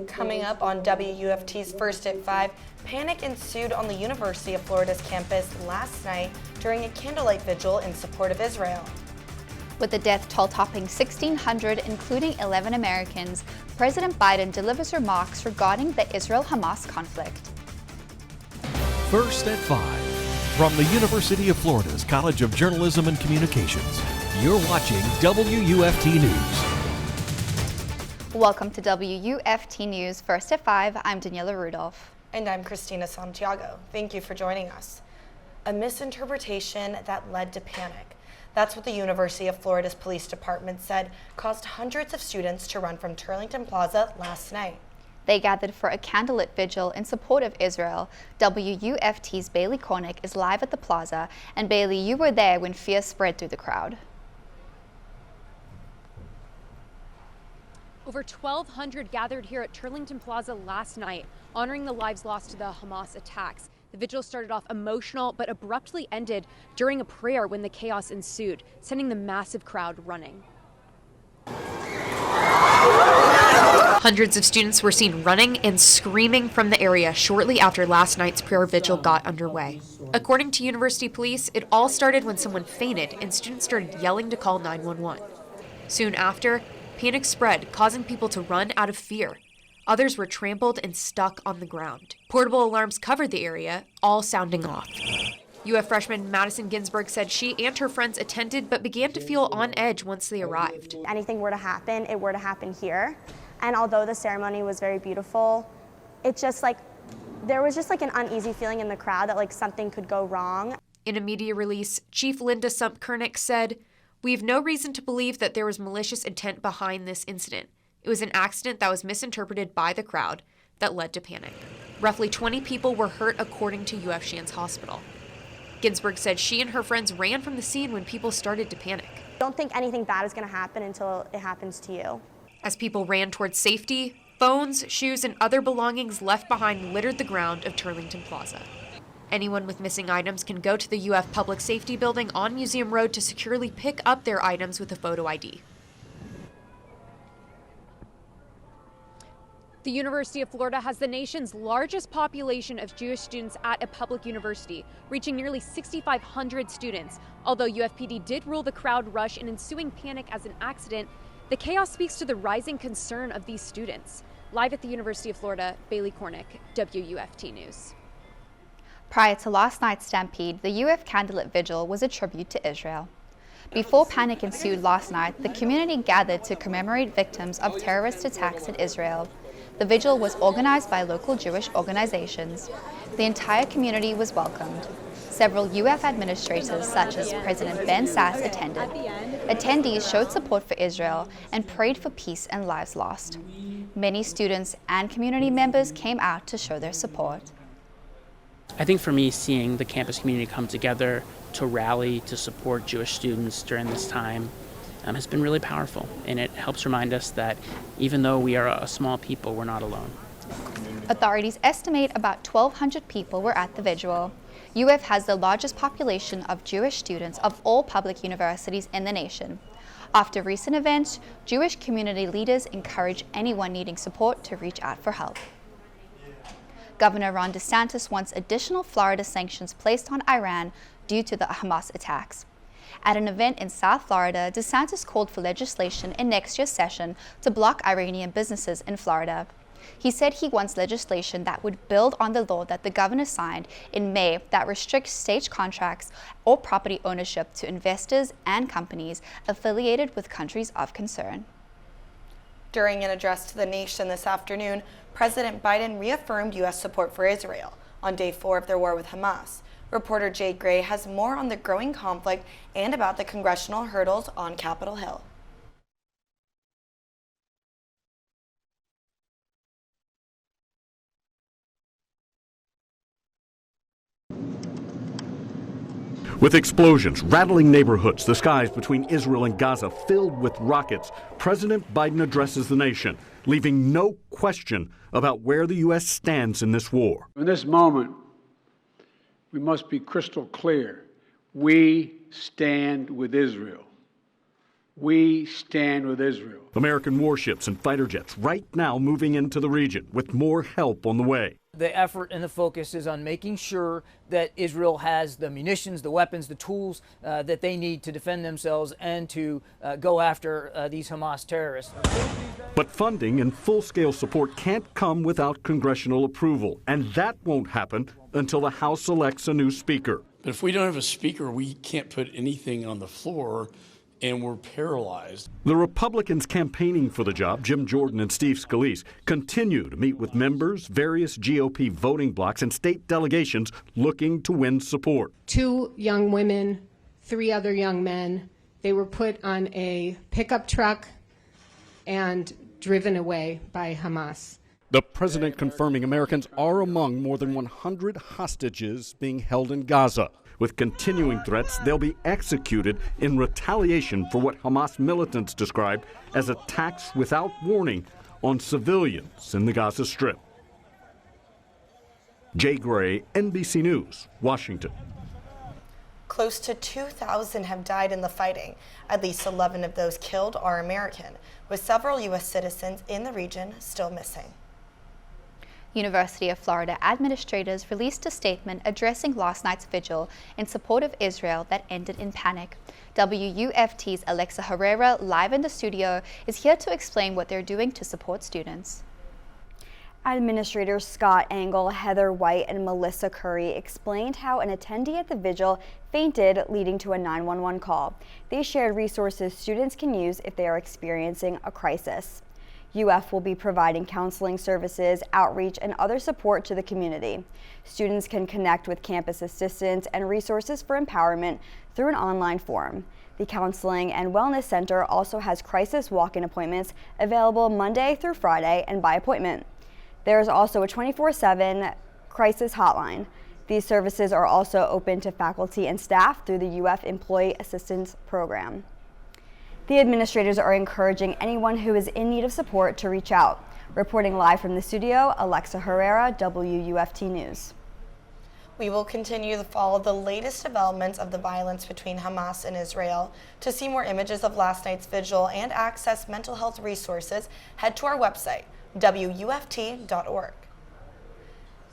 Coming up on WUFT's First at 5, panic ensued on the University of Florida's campus last night during a candlelight vigil in support of Israel. With the death toll topping 1,600, including 11 Americans, President Biden delivers remarks regarding the Israel-Hamas conflict. First at 5, from the University of Florida's College of Journalism and Communications, you're watching WUFT News. Welcome to WUFT News First at 5. I'm Daniella Rudolph. And I'm Cristina Santiago. Thank you for joining us. A misinterpretation that led to panic. That's what the University of Florida's police department said caused hundreds of students to run from Turlington Plaza last night. They gathered for a candlelit vigil in support of Israel. WUFT's Bailey Korinek is live at the plaza. And Bailey, you were there when fear spread through the crowd. Over 1,200 gathered here at Turlington Plaza last night, honoring the lives lost to the Hamas attacks. The vigil started off emotional, but abruptly ended during a prayer when the chaos ensued, sending the massive crowd running. Hundreds of students were seen running and screaming from the area shortly after last night's prayer vigil got underway. According to University Police, it all started when someone fainted and students started yelling to call 911. Soon after, panic spread, causing people to run out of fear. Others were trampled and stuck on the ground. Portable alarms covered the area, all sounding off. UF freshman Madison said she and her friends attended but began to feel on edge once they arrived. Anything were to happen, it were to happen here. And although the ceremony was very beautiful, it just there was just an uneasy feeling in the crowd that something could go wrong. In a media release, Chief Linda Korinek said, "We have no reason to believe that there was malicious intent behind this incident. It was an accident that was misinterpreted by the crowd that led to panic." Roughly 20 people were hurt according to UF Shands Hospital. Ginsburg said she and her friends ran from the scene when people started to panic. Don't think anything bad is going to happen until it happens to you. As people ran towards safety, phones, shoes, and other belongings left behind littered the ground of Turlington Plaza. Anyone with missing items can go to the UF Public Safety Building on Museum Road to securely pick up their items with a photo ID. The University of Florida has the nation's largest population of Jewish students at a public university, reaching nearly 6,500 students. Although UFPD did rule the crowd rush and ensuing panic as an accident, the chaos speaks to the rising concern of these students. Live at the University of Florida, Bailey Korinek, WUFT News. Prior to last night's stampede, the UF Candlelit Vigil was a tribute to Israel. Before panic ensued last night, the community gathered to commemorate victims of terrorist attacks in Israel. The vigil was organized by local Jewish organizations. The entire community was welcomed. Several UF administrators, such as President Ben Sass, attended. Attendees showed support for Israel and prayed for peace and lives lost. Many students and community members came out to show their support. I think for me, seeing the campus community come together to rally to support Jewish students during this time has been really powerful, and it helps remind us that even though we are a small people, we're not alone. Authorities estimate about 1,200 people were at the vigil. UF has the largest population of Jewish students of all public universities in the nation. After recent events, Jewish community leaders encourage anyone needing support to reach out for help. Governor Ron DeSantis wants additional Florida sanctions placed on Iran due to the Hamas attacks. At an event in South Florida, DeSantis called for legislation in next year's session to block Iranian businesses in Florida. He said he wants legislation that would build on the law that the governor signed in May that restricts state contracts or property ownership to investors and companies affiliated with countries of concern. During an address to the nation this afternoon, President Biden reaffirmed U.S. support for Israel on day 4 of their war with Hamas. Reporter Jade Gray has more on the growing conflict and about the congressional hurdles on Capitol Hill. With explosions rattling neighborhoods, the skies between Israel and Gaza filled with rockets, President Biden addresses the nation, leaving no question about where the U.S. stands in this war. In this moment, we must be crystal clear. We stand with Israel. We stand with Israel. American warships and fighter jets right now moving into the region with more help on the way. The effort and the focus is on making sure that Israel has the munitions, the weapons, the tools that they need to defend themselves and to go after these Hamas terrorists. But funding and full-scale support can't come without congressional approval, and that won't happen until the House elects a new speaker. But if we don't have a speaker, we can't put anything on the floor, and we're paralyzed. The Republicans campaigning for the job, Jim Jordan and Steve Scalise, continue to meet with members, various GOP voting blocs, and state delegations looking to win support. 2 young women, 3 other young men. They were put on a pickup truck and driven away by Hamas. The president confirming Americans are among more than 100 hostages being held in Gaza. With continuing threats, they'll be executed in retaliation for what Hamas militants described as attacks without warning on civilians in the Gaza Strip. Jay Gray, NBC News, Washington. Close to 2,000 have died in the fighting. At least 11 of those killed are American, with several U.S. citizens in the region still missing. University of Florida administrators released a statement addressing last night's vigil in support of Israel that ended in panic. WUFT's Alexa Herrera, live in the studio, is here to explain what they're doing to support students. Administrators Scott Engel, Heather White, and Melissa Curry explained how an attendee at the vigil fainted, leading to a 911 call. They shared resources students can use if they are experiencing a crisis. UF will be providing counseling services, outreach, and other support to the community. Students can connect with campus assistants and resources for empowerment through an online forum. The Counseling and Wellness Center also has crisis walk-in appointments available Monday through Friday and by appointment. There is also a 24/7 crisis hotline. These services are also open to faculty and staff through the UF Employee Assistance Program. The administrators are encouraging anyone who is in need of support to reach out. Reporting live from the studio, Alexa Herrera, WUFT News. We will continue to follow the latest developments of the violence between Hamas and Israel. To see more images of last night's vigil and access mental health resources, head to our website, WUFT.org.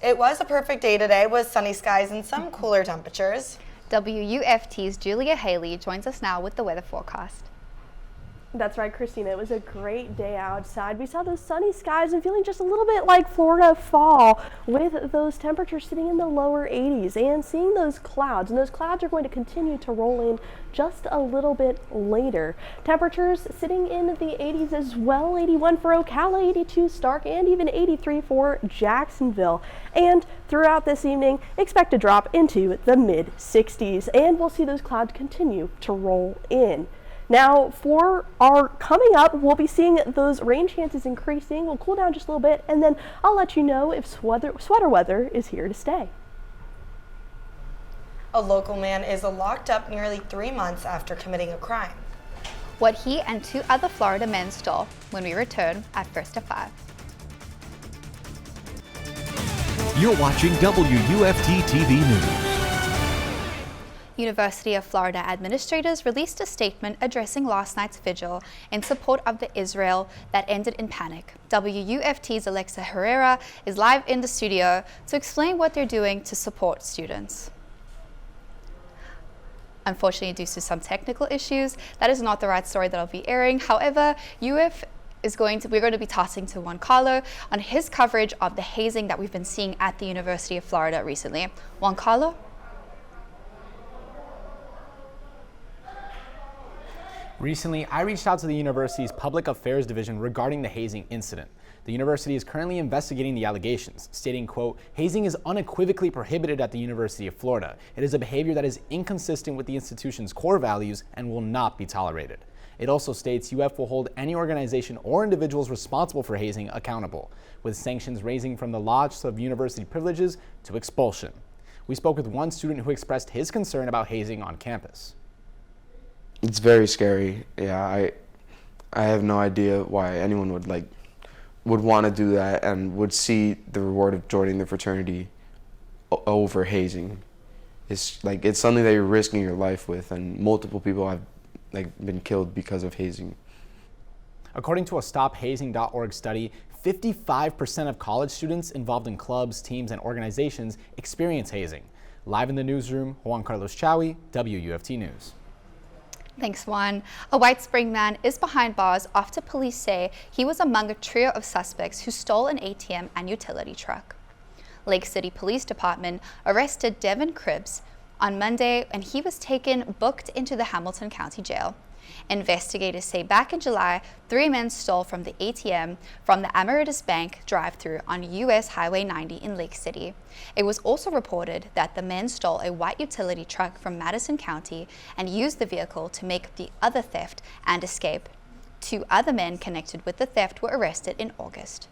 It was a perfect day today with sunny skies and some cooler temperatures. WUFT's Julia Haley joins us now with the weather forecast. That's right, Cristina. It was a great day outside. We saw those sunny skies and feeling just a little bit like Florida fall, with those temperatures sitting in the lower 80s and seeing those clouds. And those clouds are going to continue to roll in just a little bit later. Temperatures sitting in the 80s as well. 81 for Ocala, 82 Stark, and even 83 for Jacksonville. And throughout this evening, expect to drop into the mid 60s. And we'll see those clouds continue to roll in. Now, for our coming up, we'll be seeing those rain chances increasing. We'll cool down just a little bit, and then I'll let you know if sweater weather is here to stay. A local man is locked up nearly 3 months after committing a crime. What he and 2 other Florida men stole when we return at First at 5. You're watching WUFT-TV News. University of Florida administrators released a statement addressing last night's vigil in support of the Israel that ended in panic. WUFT's Alexa Herrera is live in the studio to explain what they're doing to support students. Unfortunately, due to some technical issues, that is not the right story that I'll be airing. However, we're going to be tossing to Juan on his coverage of the hazing that we've been seeing at the University of Florida recently. Juan. Recently, I reached out to the university's Public Affairs Division regarding the hazing incident. The university is currently investigating the allegations, stating, quote, "Hazing is unequivocally prohibited at the University of Florida. It is a behavior that is inconsistent with the institution's core values and will not be tolerated." It also states UF will hold any organization or individuals responsible for hazing accountable, with sanctions ranging from the loss of university privileges to expulsion. We spoke with one student who expressed his concern about hazing on campus. It's very scary. Yeah, I have no idea why anyone would want to do that and would see the reward of joining the fraternity over hazing. It's something that you're risking your life with, and multiple people have been killed because of hazing. According to a StopHazing.org study, 55% of college students involved in clubs, teams, and organizations experience hazing. Live in the newsroom, Juan Chaoui, WUFT News. Thanks, Juan. A White Spring man is behind bars after police say he was among a trio of suspects who stole an ATM and utility truck. Lake City Police Department arrested Devin Cribbs on Monday, and he was booked into the Hamilton County Jail. Investigators say back in July, 3 men stole from the ATM from the Emeritus Bank drive-thru on US Highway 90 in Lake City. It was also reported that the men stole a white utility truck from Madison County and used the vehicle to make the other theft and escape. 2 other men connected with the theft were arrested in August.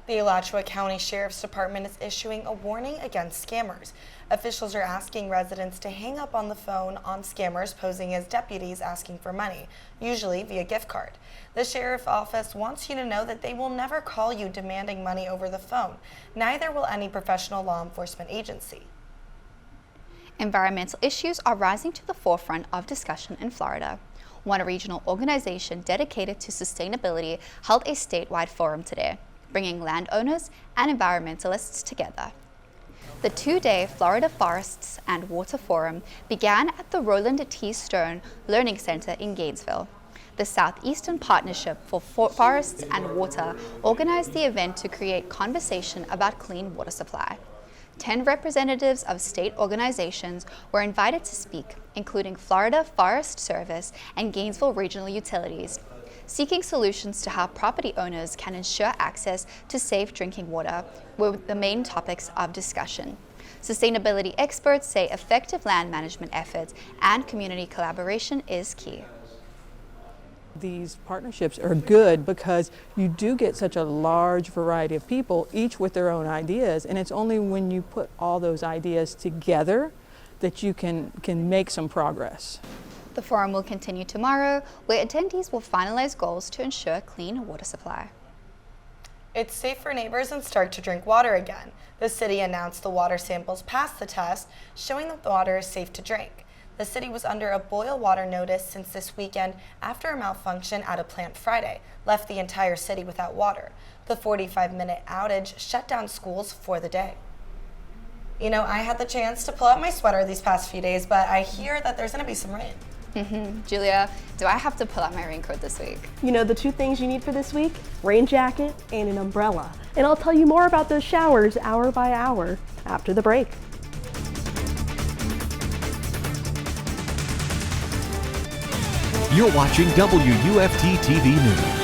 The Alachua County Sheriff's Department is issuing a warning against scammers. Officials are asking residents to hang up on the phone on scammers posing as deputies asking for money, usually via gift card. The sheriff's office wants you to know that they will never call you demanding money over the phone. Neither will any professional law enforcement agency. Environmental issues are rising to the forefront of discussion in Florida. One regional organization dedicated to sustainability held a statewide forum today, bringing landowners and environmentalists together. The 2-day Florida Forests and Water Forum began at the Roland T. Stone Learning Center in Gainesville. The Southeastern Partnership for Forests and Water organized the event to create conversation about clean water supply. 10 representatives of state organizations were invited to speak, including Florida Forest Service and Gainesville Regional Utilities, seeking solutions to how property owners can ensure access to safe drinking water were the main topics of discussion. Sustainability experts say effective land management efforts and community collaboration is key. These partnerships are good because you do get such a large variety of people, each with their own ideas, and it's only when you put all those ideas together that you can make some progress. The forum will continue tomorrow, where attendees will finalize goals to ensure clean water supply. It's safe for neighbors in Stark to drink water again. The city announced the water samples passed the test, showing that the water is safe to drink. The city was under a boil water notice since this weekend after a malfunction at a plant Friday left the entire city without water. The 45-minute outage shut down schools for the day. You know, I had the chance to pull out my sweater these past few days, but I hear that there's going to be some rain. Julia, do I have to pull out my raincoat this week? You know the 2 things you need for this week? Rain jacket and an umbrella. And I'll tell you more about those showers hour by hour after the break. You're watching WUFT-TV News.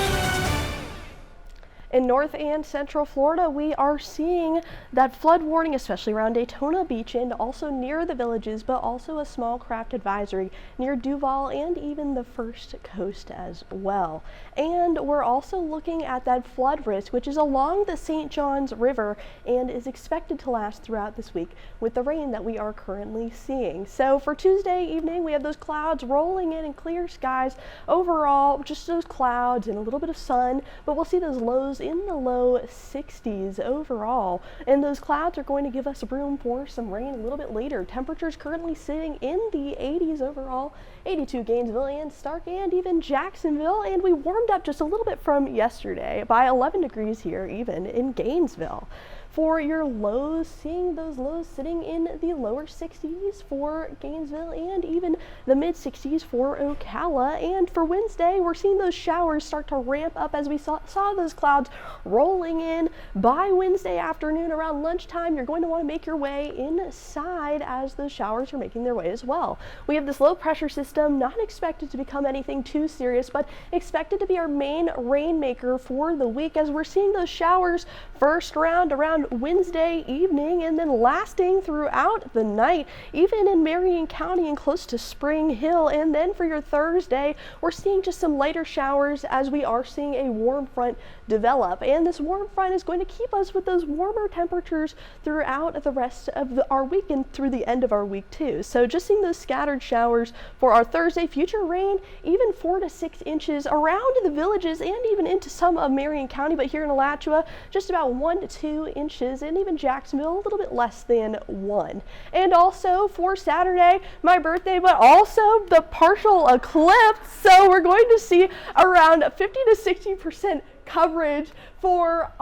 In North and Central Florida, we are seeing that flood warning, especially around Daytona Beach and also near the villages, but also a small craft advisory near Duval and even the First Coast as well. And we're also looking at that flood risk, which is along the St. Johns River and is expected to last throughout this week with the rain that we are currently seeing. So for Tuesday evening, we have those clouds rolling in and clear skies. Overall, just those clouds and a little bit of sun, but we'll see those lows in the low 60s overall, and those clouds are going to give us room for some rain a little bit later. Temperatures currently sitting in the 80s overall, 82 Gainesville and Stark and even Jacksonville, and we warmed up just a little bit from yesterday by 11 degrees here even in Gainesville. For your lows, seeing those lows sitting in the lower 60s for Gainesville and even the mid 60s for Ocala. And for Wednesday, we're seeing those showers start to ramp up as we saw those clouds rolling in by Wednesday afternoon around lunchtime. You're going to want to make your way inside as those showers are making their way as well. We have this low pressure system, not expected to become anything too serious, but expected to be our main rainmaker for the week as we're seeing those showers first round around Wednesday evening and then lasting throughout the night, even in Marion County and close to Spring Hill. And then for your Thursday, we're seeing just some lighter showers as we are seeing a warm front develop. And this warm front is going to keep us with those warmer temperatures throughout the rest of our week and through the end of our week too. So just seeing those scattered showers for our Thursday. Future rain, even 4 to 6 inches around the villages and even into some of Marion County, but here in Alachua, just about 1 to 2 inches inches, and even Jacksonville a little bit less than 1. And also for Saturday, my birthday, but also the partial eclipse. So we're going to see around 50 to 60% coverage for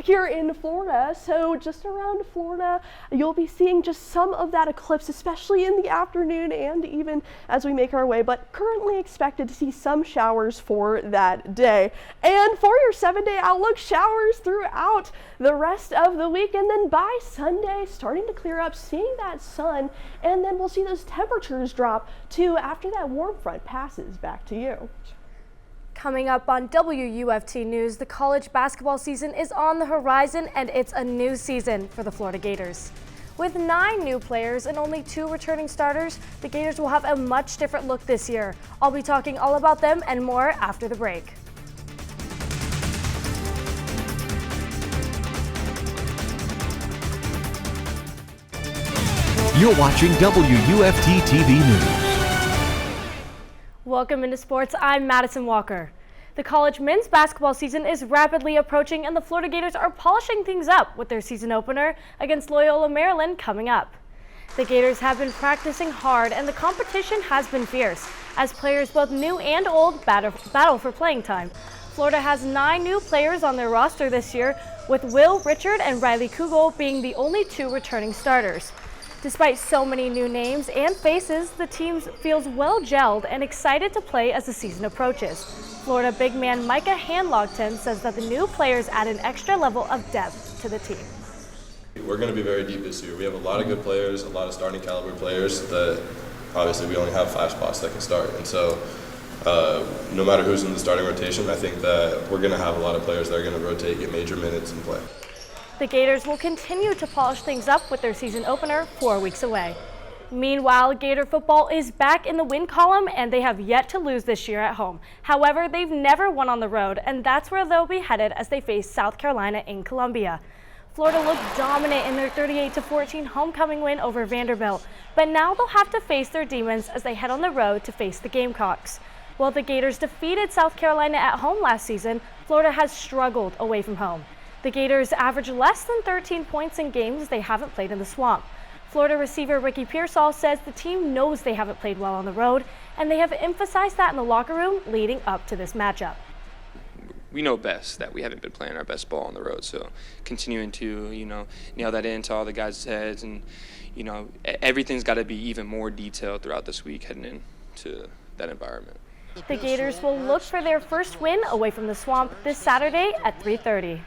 here in Florida. So just around Florida, you'll be seeing just some of that eclipse, especially in the afternoon and even as we make our way, but currently expected to see some showers for that day. And for your 7-day outlook, showers throughout the rest of the week, and then by Sunday starting to clear up, seeing that sun, and then we'll see those temperatures drop too after that warm front passes. Back to you. Coming up on WUFT News, the college basketball season is on the horizon, and it's a new season for the Florida Gators. With 9 new players and only 2 returning starters, the Gators will have a much different look this year. I'll be talking all about them and more after the break. You're watching WUFT-TV News. Welcome into sports. I'm Madison Walker. The college men's basketball season is rapidly approaching, and the Florida Gators are polishing things up with their season opener against Loyola Maryland coming up. The Gators have been practicing hard, and the competition has been fierce, as players both new and old battle for playing time. Florida has 9 new players on their roster this year, with Will Richard and Riley Kugel being the only 2 returning starters. Despite so many new names and faces, the team feels well gelled and excited to play as the season approaches. Florida big man Micah Hanlogton says that the new players add an extra level of depth to the team. We're going to be very deep this year. We have a lot of good players, a lot of starting caliber players that obviously we only have 5 spots that can start. And so no matter who's in the starting rotation, I think that we're going to have a lot of players that are going to rotate, get major minutes and play. The Gators will continue to polish things up with their season opener 4 weeks away. Meanwhile, Gator football is back in the win column, and they have yet to lose this year at home. However, they've never won on the road, and that's where they'll be headed as they face South Carolina in Columbia. Florida looked dominant in their 38-14 homecoming win over Vanderbilt, but now they'll have to face their demons as they head on the road to face the Gamecocks. While the Gators defeated South Carolina at home last season, Florida has struggled away from home. The Gators average less than 13 points in games they haven't played in the Swamp. Florida receiver Ricky Pearsall says the team knows they haven't played well on the road, and they have emphasized that in the locker room leading up to this matchup. We know best that we haven't been playing our best ball on the road, so continuing to, nail that into all the guys' heads, and, everything's got to be even more detailed throughout this week heading into that environment. The Gators will look for their first win away from the Swamp this Saturday at 3:30.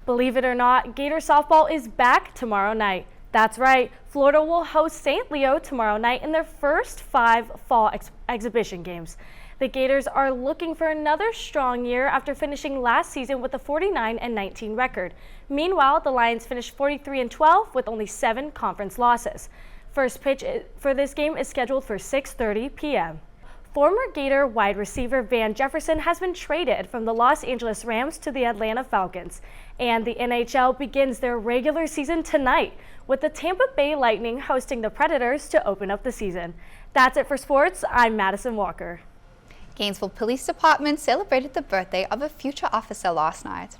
Believe it or not, Gator softball is back tomorrow night. That's right, Florida will host St. Leo tomorrow night in their first 5 fall exhibition games. The Gators are looking for another strong year after finishing last season with a 49-19 record. Meanwhile, the Lions finished 43-12 with only 7 conference losses. First pitch for this game is scheduled for 6:30 p.m. Former Gator wide receiver Van Jefferson has been traded from the Los Angeles Rams to the Atlanta Falcons. And the NHL begins their regular season tonight, with the Tampa Bay Lightning hosting the Predators to open up the season. That's it for sports. I'm Madison Walker. Gainesville Police Department celebrated the birthday of a future officer last night.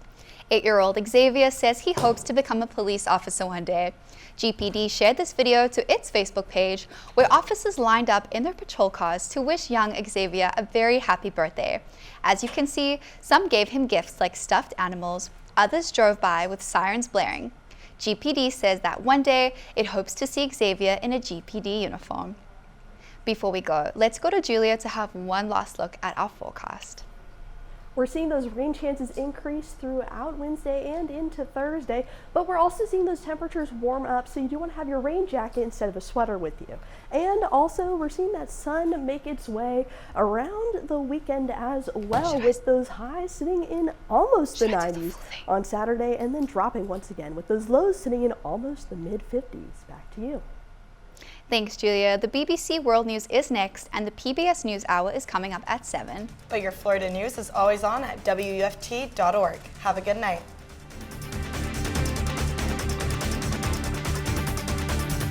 8-year-old Xavier says he hopes to become a police officer one day. GPD shared this video to its Facebook page, where officers lined up in their patrol cars to wish young Xavier a very happy birthday. As you can see, some gave him gifts like stuffed animals, others drove by with sirens blaring. GPD says that one day it hopes to see Xavier in a GPD uniform. Before we go, let's go to Julia to have one last look at our forecast. We're seeing those rain chances increase throughout Wednesday and into Thursday, but we're also seeing those temperatures warm up, so you do want to have your rain jacket instead of a sweater with you. And also, we're seeing that sun make its way around the weekend as well, with those highs sitting in almost the 90s on Saturday, and then dropping once again, with those lows sitting in almost the mid-50s. Back to you. Thanks, Julia. The BBC World News is next, and the PBS News Hour is coming up at 7. But your Florida news is always on at WUFT.org. Have a good night.